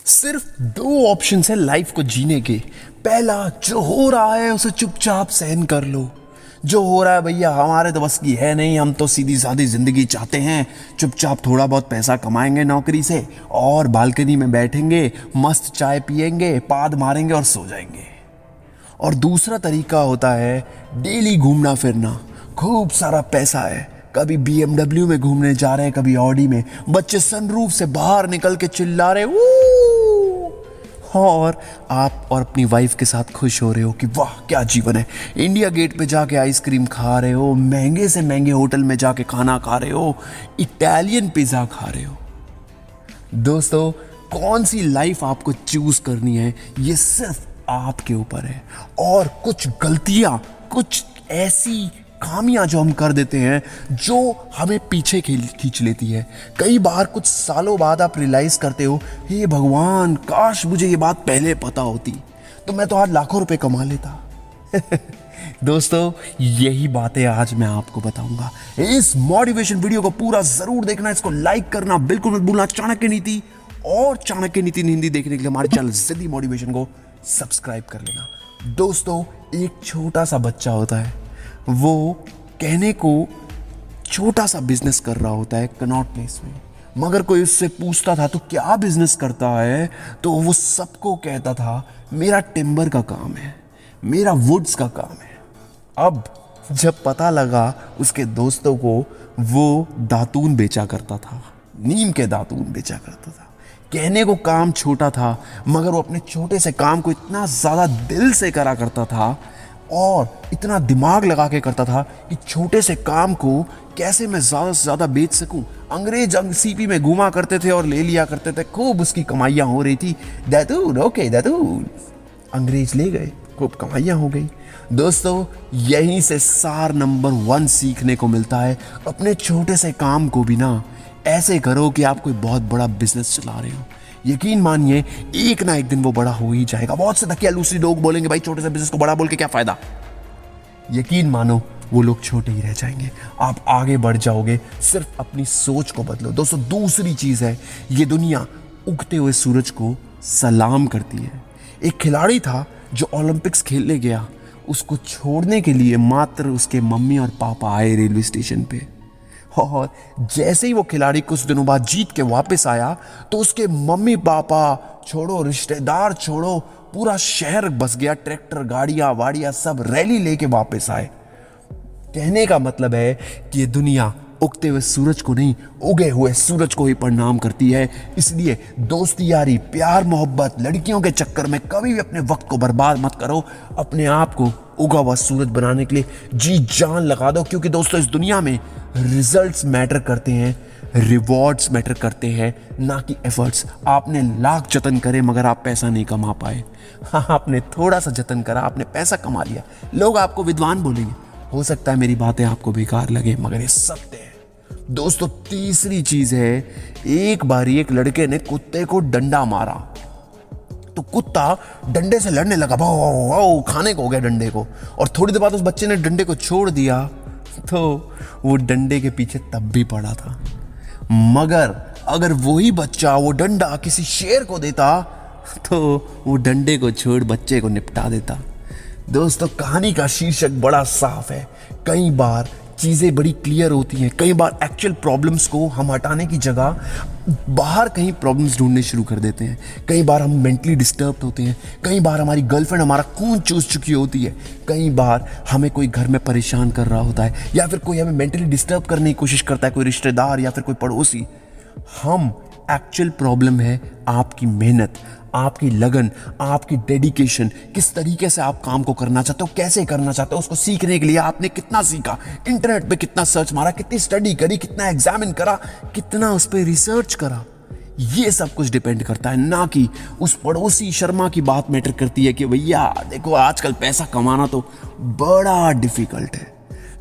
सिर्फ दो ऑप्शन है लाइफ को जीने के। पहला, जो हो रहा है उसे चुपचाप सहन कर लो। जो हो रहा है भैया हमारे तो बस की है नहीं, हम तो सीधी सादी जिंदगी चाहते हैं। चुपचाप थोड़ा बहुत पैसा कमाएंगे नौकरी से और बालकनी में बैठेंगे, मस्त चाय पिएंगे, पाद मारेंगे और सो जाएंगे। और दूसरा तरीका होता है डेली घूमना फिरना। खूब सारा पैसा है, कभी BMW में घूमने जा रहे हैं, कभी ऑडी में, बच्चे सनरूफ से बाहर निकल के चिल्ला रहे "वू!" और आप और अपनी वाइफ के साथ खुश हो रहे हो कि वाह क्या जीवन है। इंडिया गेट पे जाके आइसक्रीम खा रहे हो, महंगे से महंगे होटल में जाके खाना खा रहे हो, इटालियन पिज्जा खा रहे हो। दोस्तों, कौन सी लाइफ आपको चूज करनी है ये सिर्फ आपके ऊपर है। और कुछ गलतियां, कुछ ऐसी खामियां जो हम कर देते हैं जो हमें पीछे खींच लेती है। कई बार कुछ सालों बाद आप रियलाइज करते हो, हे भगवान काश मुझे ये बात पहले पता होती तो मैं तो आज लाखों रुपए कमा लेता। दोस्तों, यही बातें आज मैं आपको बताऊंगा। इस मोटिवेशन वीडियो को पूरा जरूर देखना, इसको लाइक करना बिल्कुल मत भूलना। चाणक्य नीति और चाणक्य नीति हिंदी देखने के लिए हमारे चैनल जिद्दी मोटिवेशन को सब्सक्राइब कर लेना। दोस्तों, एक छोटा सा बच्चा होता है, वो कहने को छोटा सा बिजनेस कर रहा होता है कनॉट प्लेस में, मगर कोई उससे पूछता था तो क्या बिजनेस करता है, तो वो सबको कहता था मेरा टिम्बर का काम है, मेरा वुड्स का काम है। अब जब पता लगा उसके दोस्तों को, वो दातून बेचा करता था, नीम के दातून बेचा करता था। कहने को काम छोटा था, मगर वो अपने छोटे से काम को इतना ज़्यादा दिल से करा करता था और इतना दिमाग लगा के करता था कि छोटे से काम को कैसे मैं ज़्यादा से ज़्यादा बेच सकूं। अंग्रेज सीपी में घुमा करते थे और ले लिया करते थे, खूब उसकी कमाइयाँ हो रही थी। दातून, ओके दातून, अंग्रेज ले गए, खूब कमाइयाँ हो गई। दोस्तों, यहीं से सार नंबर 1 सीखने को मिलता है। अपने छोटे से काम को भी ना ऐसे करो कि आप कोई बहुत बड़ा बिजनेस चला रहे हो। यकीन मानिए एक ना एक दिन वो बड़ा हो ही जाएगा। बहुत से धकियालूसी लोग बोलेंगे भाई छोटे से बिजनेस को बड़ा बोल के क्या फायदा। यकीन मानो वो लोग छोटे ही रह जाएंगे, आप आगे बढ़ जाओगे। सिर्फ अपनी सोच को बदलो। दोस्तों, दूसरी चीज है, ये दुनिया उगते हुए सूरज को सलाम करती है। एक खिलाड़ी था जो ओलंपिक्स खेलने गया, उसको छोड़ने के लिए मात्र उसके मम्मी और पापा आए रेलवे स्टेशन पे। और जैसे ही वो खिलाड़ी कुछ दिनों बाद जीत के वापस आया तो उसके मम्मी पापा छोड़ो, रिश्तेदार छोड़ो, पूरा शहर बस गया। ट्रैक्टर, गाड़ियां वाड़ियां सब रैली लेके वापस आए। कहने का मतलब है कि ये दुनिया उगते हुए सूरज को नहीं, उगे हुए सूरज को ही प्रणाम करती है। इसलिए दोस्ती यारी, प्यार मोहब्बत, लड़कियों के चक्कर में कभी भी अपने वक्त को बर्बाद मत करो। अपने आप को उगा हुआ सूरज बनाने के लिए जी जान लगा दो। क्योंकि दोस्तों, इस दुनिया में रिजल्ट्स मैटर करते हैं, रिवॉर्ड्स मैटर करते हैं, ना कि एफर्ट्स। आपने लाख जतन करे मगर आप पैसा नहीं कमा पाए। हाँ, आपने थोड़ा सा जतन करा, आपने पैसा कमा लिया, लोग आपको विद्वान बोलेंगे। हो सकता है मेरी बातें आपको बेकार लगे मगर ये सत्य है। दोस्तों, तीसरी चीज है, एक बारी एक लड़के ने कुत्ते को डंडा मारा तो कुत्ता डंडे से लड़ने लगा, भाव खाने को हो गया डंडे को। और थोड़ी देर बाद उस बच्चे ने डंडे को छोड़ दिया तो वो डंडे के पीछे तब भी पड़ा था। मगर अगर वही बच्चा वो डंडा किसी शेर को देता तो वो डंडे को छोड़ बच्चे को निपटा देता। दोस्तों, कहानी का शीर्षक बड़ा साफ है। कई बार चीज़ें बड़ी क्लियर होती हैं। कई बार एक्चुअल प्रॉब्लम्स को हम हटाने की जगह बाहर कहीं प्रॉब्लम्स ढूंढने शुरू कर देते हैं। कई बार हम मेंटली डिस्टर्ब होते हैं। कई बार हमारी गर्लफ्रेंड हमारा खून चूस चुकी होती है। कई बार हमें कोई घर में परेशान कर रहा होता है, या फिर कोई हमें मेंटली डिस्टर्ब करने की कोशिश करता है, कोई रिश्तेदार या फिर कोई पड़ोसी। एक्चुअल प्रॉब्लम है आपकी मेहनत, आपकी लगन, आपकी डेडिकेशन। किस तरीके से आप काम को करना चाहते हो, कैसे करना चाहते हो, उसको सीखने के लिए आपने कितना सीखा, इंटरनेट पे कितना सर्च मारा, कितनी स्टडी करी, कितना एग्जामिन करा, कितना उस पर रिसर्च करा। ये सब कुछ डिपेंड करता है, ना कि उस पड़ोसी शर्मा की बात मैटर करती है कि भैया देखो आजकल पैसा कमाना तो बड़ा डिफिकल्ट है।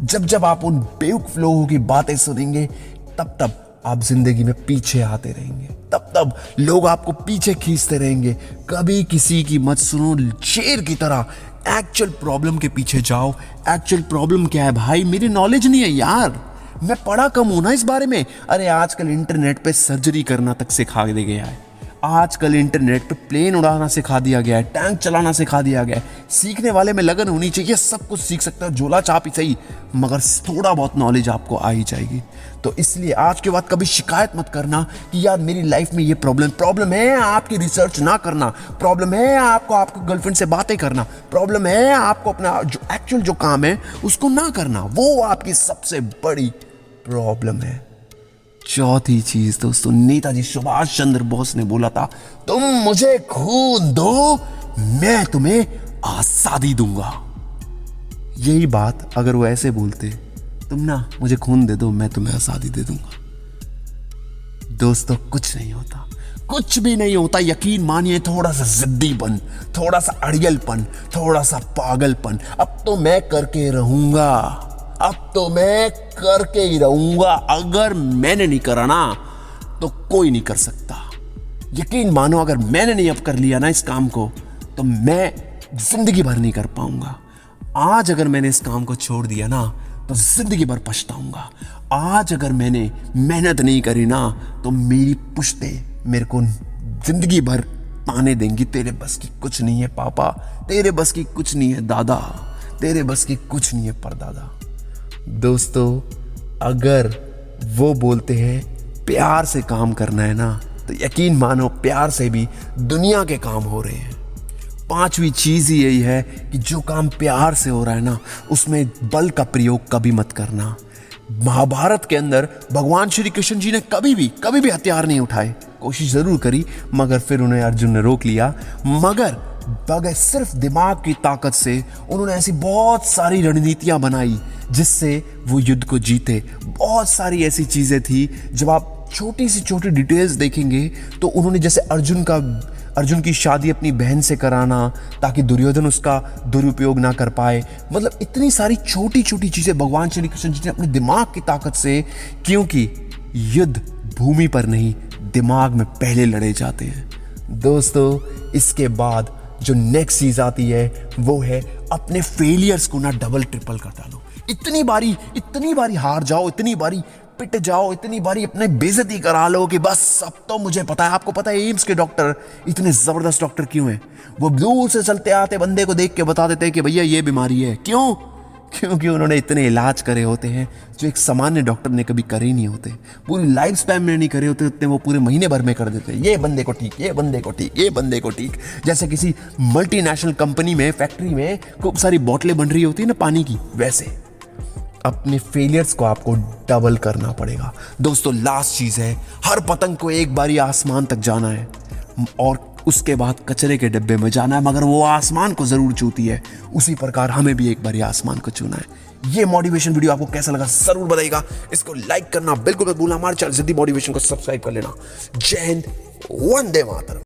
जब जब आप उन बेवकूफ लोगों की बातें सुनेंगे तब तब आप जिंदगी में पीछे आते रहेंगे, तब तब लोग आपको पीछे खींचते रहेंगे। कभी किसी की मत सुनो, शेर की तरह एक्चुअल प्रॉब्लम के पीछे जाओ। एक्चुअल प्रॉब्लम क्या है भाई, मेरी नॉलेज नहीं है यार, मैं पढ़ा कम हूं ना इस बारे में। अरे आजकल इंटरनेट पे सर्जरी करना तक सिखा दे गया है। आजकल इंटरनेट पे प्लेन उड़ाना सिखा दिया गया है, टैंक चलाना सिखा दिया गया है। सीखने वाले में लगन होनी चाहिए, सब कुछ सीख सकता है, झोला छाप ही सही, मगर थोड़ा बहुत नॉलेज आपको आ ही जाएगी। तो इसलिए आज के बाद कभी शिकायत मत करना कि यार मेरी लाइफ में ये प्रॉब्लम है, आपकी रिसर्च ना करना, प्रॉब्लम है आपको आपको गर्लफ्रेंड से बातें करना, प्रॉब्लम है आपको अपना जो एक्चुअल जो काम है उसको ना करना, वो आपकी सबसे बड़ी प्रॉब्लम है। चौथी चीज दोस्तों, नेताजी सुभाष चंद्र बोस ने बोला था, तुम मुझे खून दो, मैं तुम्हें आजादी दूंगा। यही बात अगर वो ऐसे बोलते, तुम ना मुझे खून दे दो, मैं तुम्हें आजादी दे दूंगा, दोस्तों कुछ नहीं होता, कुछ भी नहीं होता। यकीन मानिए, थोड़ा सा जिद्दीपन, थोड़ा सा अड़ियलपन, थोड़ा सा पागलपन, अब तो मैं करके रहूंगा, अब तो मैं करके ही रहूंगा, अगर मैंने नहीं करा ना तो कोई नहीं कर सकता। यकीन मानो, अगर मैंने नहीं अब कर लिया ना इस काम को, तो मैं जिंदगी भर नहीं कर पाऊंगा। आज अगर मैंने इस काम को छोड़ दिया ना तो जिंदगी भर पछताऊंगा। आज अगर मैंने मेहनत नहीं करी ना तो मेरी पुश्ते मेरे को जिंदगी भर ताने देंगी, तेरे बस की कुछ नहीं है पापा, तेरे बस की कुछ नहीं है दादा, तेरे बस की कुछ नहीं है परदादा। दोस्तों अगर वो बोलते हैं प्यार से काम करना है ना, तो यकीन मानो प्यार से भी दुनिया के काम हो रहे हैं। पांचवी चीज ही यही है कि जो काम प्यार से हो रहा है ना, उसमें बल का प्रयोग कभी मत करना। महाभारत के अंदर भगवान श्री कृष्ण जी ने कभी भी हथियार नहीं उठाए, कोशिश जरूर करी, मगर फिर उन्हें अर्जुन ने रोक लिया। मगर बगैर सिर्फ दिमाग की ताकत से उन्होंने ऐसी बहुत सारी रणनीतियां बनाई जिससे वो युद्ध को जीते। बहुत सारी ऐसी चीजें थी, जब आप छोटी सी छोटी डिटेल्स देखेंगे तो उन्होंने जैसे अर्जुन की शादी अपनी बहन से कराना ताकि दुर्योधन उसका दुरुपयोग ना कर पाए, मतलब इतनी सारी छोटी छोटी चीजें भगवान श्री कृष्ण जी ने अपने दिमाग की ताकत से, क्योंकि युद्ध भूमि पर नहीं दिमाग में पहले लड़े जाते हैं। दोस्तों इसके बाद जो नेक्स्ट चीज आती है वो है अपने फेलियर्स को ना डबल ट्रिपल कर डालो। इतनी बारी हार जाओ, इतनी बारी पिट जाओ, इतनी बारी अपने बेइज्जती करा लो कि बस अब तो मुझे पता है। आपको पता है एम्स के डॉक्टर इतने जबरदस्त डॉक्टर क्यों हैं? वो दूर से चलते आते बंदे को देख के बता देते हैं कि भैया ये बीमारी है। क्यों? क्योंकि उन्होंने इतने इलाज करे होते हैं जो एक सामान्य डॉक्टर ने कभी करे ही नहीं होते, पूरी लाइफ स्पैन में नहीं करे होते, उतने वो पूरे महीने भर में कर देते हैं। ये बंदे को ठीक, ये बंदे को ठीक, ये बंदे को ठीक। जैसे किसी मल्टीनेशनल कंपनी में, फैक्ट्री में खूब सारी बोतलें बन रही होती है ना पानी की, वैसे अपने फेलियर्स को आपको डबल करना पड़ेगा। दोस्तों लास्ट चीज है, हर पतंग को एक बारी आसमान तक जाना है और उसके बाद कचरे के डिब्बे में जाना है, मगर वो आसमान को जरूर छूती है। उसी प्रकार हमें भी एक बारी आसमान को छूना है। ये मोटिवेशन वीडियो आपको कैसा लगा जरूर बताइएगा। इसको लाइक करना बिल्कुल मत भूलना, हमारे चैनल जिद्दी मोटिवेशन को सब्सक्राइब कर लेना। जय हिंद, वंदे मातरम।